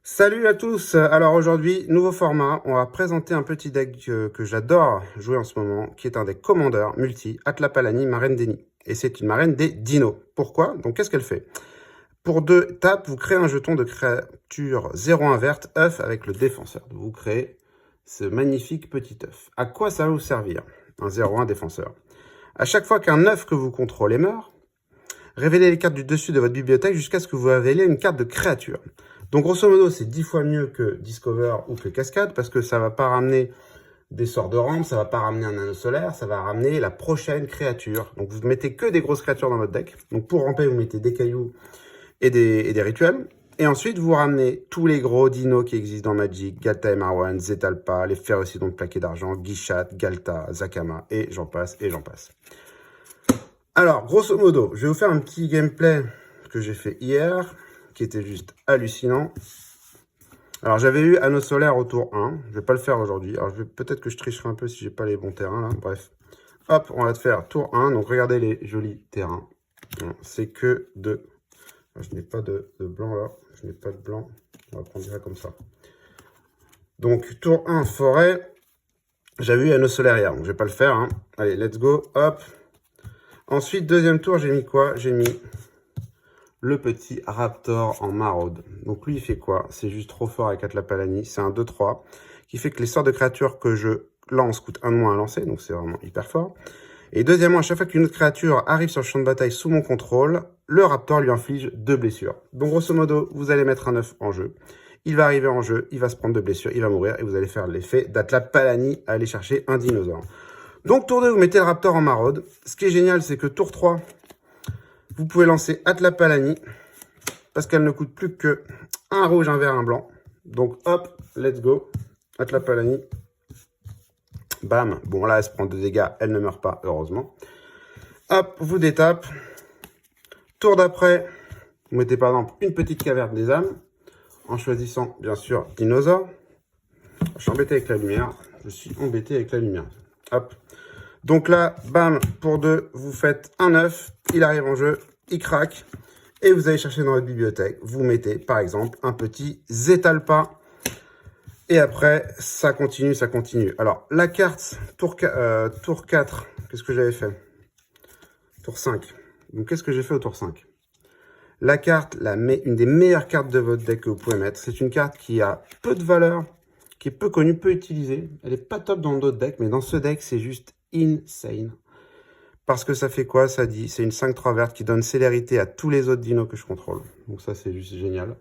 Salut à tous. Alors aujourd'hui, nouveau format, on va présenter un petit deck que j'adore jouer en ce moment, qui est un deck Commander multi, Atlapalani, Marraine d'Eni. Et c'est une marraine des dinos. Pourquoi? Donc qu'est-ce qu'elle fait? Pour 2 tapes, vous créez un jeton de créature 0-1 verte, œuf avec le défenseur. Vous créez ce magnifique petit œuf. À quoi ça va vous servir? Un 0-1 défenseur. À chaque fois qu'un œuf que vous contrôlez meurt, révélez les cartes du dessus de votre bibliothèque jusqu'à ce que vous révélez une carte de créature. Donc grosso modo, c'est 10 fois mieux que Discover ou que Cascade, parce que ça va pas ramener des sorts de rampe, ça va pas ramener un anneau solaire, ça va ramener la prochaine créature. Donc vous mettez que des grosses créatures dans votre deck. Donc pour ramper, vous mettez des cailloux et des rituels. Et ensuite, vous ramenez tous les gros dinos qui existent dans Magic, Galta et Marwan, Zetalpa, les Férocidons de plaqué d'argent, Guichat, Galta, Zakama, et j'en passe, et j'en passe. Alors, grosso modo, je vais vous faire un petit gameplay que j'ai fait hier, qui était juste hallucinant. Alors, j'avais eu Anneau Solaire au tour 1. Je vais pas le faire aujourd'hui. Alors, peut-être que je tricherai un peu si j'ai pas les bons terrains, là. Bref. Hop, on va te faire tour 1. Donc, regardez les jolis terrains. C'est que de... Je n'ai pas de blanc, là. Je n'ai pas de blanc. On va prendre ça comme ça. Donc, tour 1, forêt. J'avais eu Anneau Solaire hier, donc je vais pas le faire. Hein. Allez, let's go. Hop. Ensuite, deuxième tour, j'ai mis quoi? J'ai mis le petit Raptor en maraude. Donc lui, il fait quoi? C'est juste trop fort avec Atlapalani. C'est un 2-3 qui fait que les sorts de créatures que je lance coûtent 1 de moins à lancer. Donc c'est vraiment hyper fort. Et deuxièmement, à chaque fois qu'une autre créature arrive sur le champ de bataille sous mon contrôle, le Raptor lui inflige 2 blessures. Donc grosso modo, vous allez mettre un œuf en jeu. Il va arriver en jeu, il va se prendre 2 blessures, il va mourir et vous allez faire l'effet d'Atlapalani à aller chercher un dinosaure. Donc tour 2, vous mettez le Raptor en maraude. Ce qui est génial, c'est que tour 3, vous pouvez lancer Atlapalani, parce qu'elle ne coûte plus que un rouge, un vert, un blanc. Donc hop, let's go. Atlapalani. Bam. Bon là, elle se prend 2 dégâts, elle ne meurt pas, heureusement. Hop, vous détape. Tour d'après, vous mettez par exemple une petite caverne des âmes, en choisissant bien sûr dinosaure. Je suis embêté avec la lumière. Je suis embêté avec la lumière. Hop. Donc là, bam, pour 2, vous faites un œuf, il arrive en jeu, il craque, et vous allez chercher dans votre bibliothèque, vous mettez par exemple un petit Zetalpa, et après, ça continue, ça continue. Alors, la carte, tour 4, qu'est-ce que j'avais fait? Tour 5. Donc, qu'est-ce que j'ai fait au tour 5? La carte, une des meilleures cartes de votre deck que vous pouvez mettre, c'est une carte qui a peu de valeur, qui est peu connue, peu utilisée. Elle n'est pas top dans d'autres decks, mais dans ce deck, c'est juste insane. Parce que ça fait quoi? Ça dit, c'est une 5-3 verte qui donne célérité à tous les autres dinos que je contrôle. Donc ça, c'est juste génial.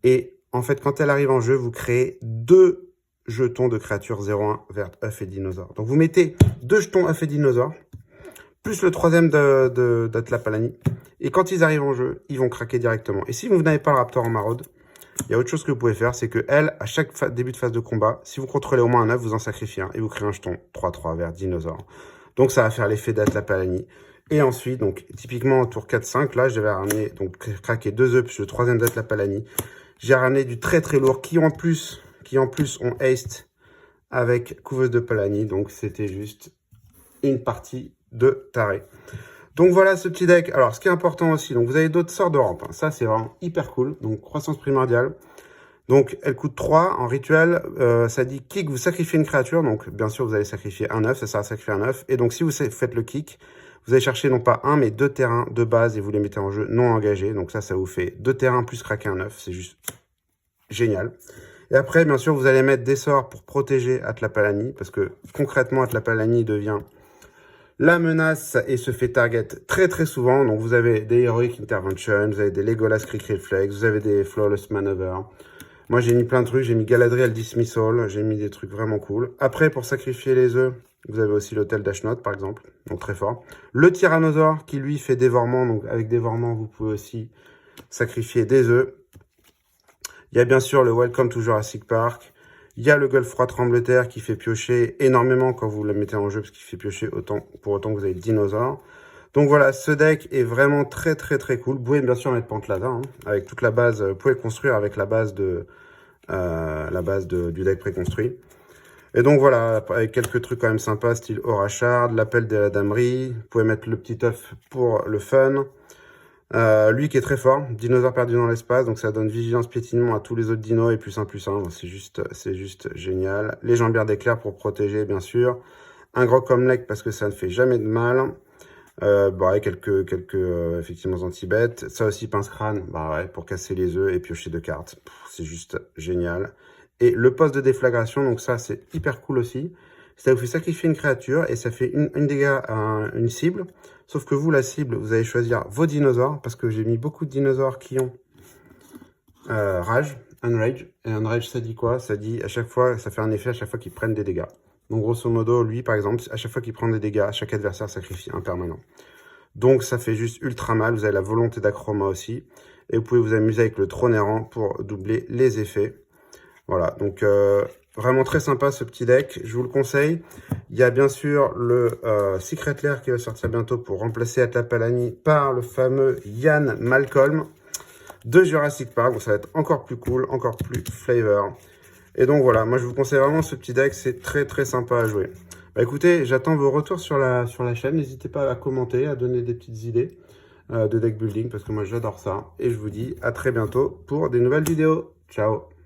Et en fait, quand elle arrive en jeu, vous créez 2 jetons de créatures 0-1 verte, œuf et dinosaure. Donc vous mettez 2 jetons œuf et dinosaure, plus le troisième d'Atlapalani. Et quand ils arrivent en jeu, ils vont craquer directement. Et si vous n'avez pas le Raptor en maraude, il y a autre chose que vous pouvez faire, c'est que elle, à chaque début de phase de combat, si vous contrôlez au moins un œuf, vous en sacrifiez un et vous créez un jeton 3-3 vert dinosaure. Donc ça va faire l'effet d'Atlapalani. Et ensuite, donc typiquement au tour 4-5, là, je vais ramener, donc craquer 2 œufs plus le troisième d'Atlapalani. J'ai ramené du très très lourd qui en plus ont haste avec couveuse de Palani. Donc c'était juste une partie de taré. Donc voilà ce petit deck. Alors ce qui est important aussi, donc vous avez d'autres sorts de rampe. Hein. Ça c'est vraiment hyper cool. Donc croissance primordiale. Donc elle coûte 3 en rituel. Ça dit kick, vous sacrifiez une créature. Donc bien sûr vous allez sacrifier un œuf, ça sert à sacrifier un œuf. Et donc si vous faites le kick, vous allez chercher non pas un mais 2 terrains de base et vous les mettez en jeu non engagés. Donc ça vous fait 2 terrains plus craquer un œuf. C'est juste génial. Et après bien sûr vous allez mettre des sorts pour protéger Atlapalani. Parce que concrètement Atlapalani devient la menace et se fait target très très souvent. Donc vous avez des Heroic Intervention, vous avez des Legolas Quick Reflex, vous avez des Flawless Maneuver. Moi j'ai mis plein de trucs, j'ai mis Galadriel Dismissal, j'ai mis des trucs vraiment cool. Après pour sacrifier les œufs, vous avez aussi l'hôtel d'Ashnot par exemple, donc très fort. Le Tyrannosaure qui lui fait dévorement, donc avec dévorement vous pouvez aussi sacrifier des œufs. Il y a bien sûr le Welcome to Jurassic Park. Il y a le Gueule Froid Trembleterre qui fait piocher énormément quand vous le mettez en jeu, parce qu'il fait piocher pour autant que vous avez le dinosaure. Donc voilà, ce deck est vraiment très très très cool. Vous pouvez bien sûr mettre Pantlada, hein, avec toute la base. Vous pouvez le construire avec la base du deck préconstruit. Et donc voilà, avec quelques trucs quand même sympas, style Aura Shard, l'appel de la damerie. Vous pouvez mettre le petit œuf pour le fun. Lui qui est très fort, dinosaure perdu dans l'espace, donc ça donne vigilance piétinement à tous les autres dinos et +1/+1, c'est juste génial. Les jambières d'éclair pour protéger bien sûr. Un gros comlec parce que ça ne fait jamais de mal. Bah ouais, quelques effectivement anti-bêtes. Ça aussi, pince-crâne, bah ouais, pour casser les œufs et piocher 2 cartes. C'est juste génial. Et le poste de déflagration, donc ça, c'est hyper cool aussi. Ça vous fait sacrifier une créature et ça fait une dégâts à une cible. Sauf que vous, la cible, vous allez choisir vos dinosaures, parce que j'ai mis beaucoup de dinosaures qui ont rage, unrage. Et unrage, ça dit quoi? Ça dit à chaque fois, ça fait un effet à chaque fois qu'ils prennent des dégâts. Donc grosso modo, lui, par exemple, à chaque fois qu'il prend des dégâts, chaque adversaire sacrifie un permanent. Donc ça fait juste ultra mal. Vous avez la volonté d'acroma aussi. Et vous pouvez vous amuser avec le trône errant pour doubler les effets. Voilà, donc vraiment très sympa ce petit deck, je vous le conseille. Il y a bien sûr le Secret Lair qui va sortir bientôt pour remplacer Atlapalani par le fameux Ian Malcolm de Jurassic Park. Donc ça va être encore plus cool, encore plus flavor. Et donc voilà, moi je vous conseille vraiment ce petit deck, c'est très sympa à jouer. Bah écoutez, j'attends vos retours sur la chaîne, n'hésitez pas à commenter, à donner des petites idées de deck building parce que moi j'adore ça. Et je vous dis à très bientôt pour des nouvelles vidéos. Ciao!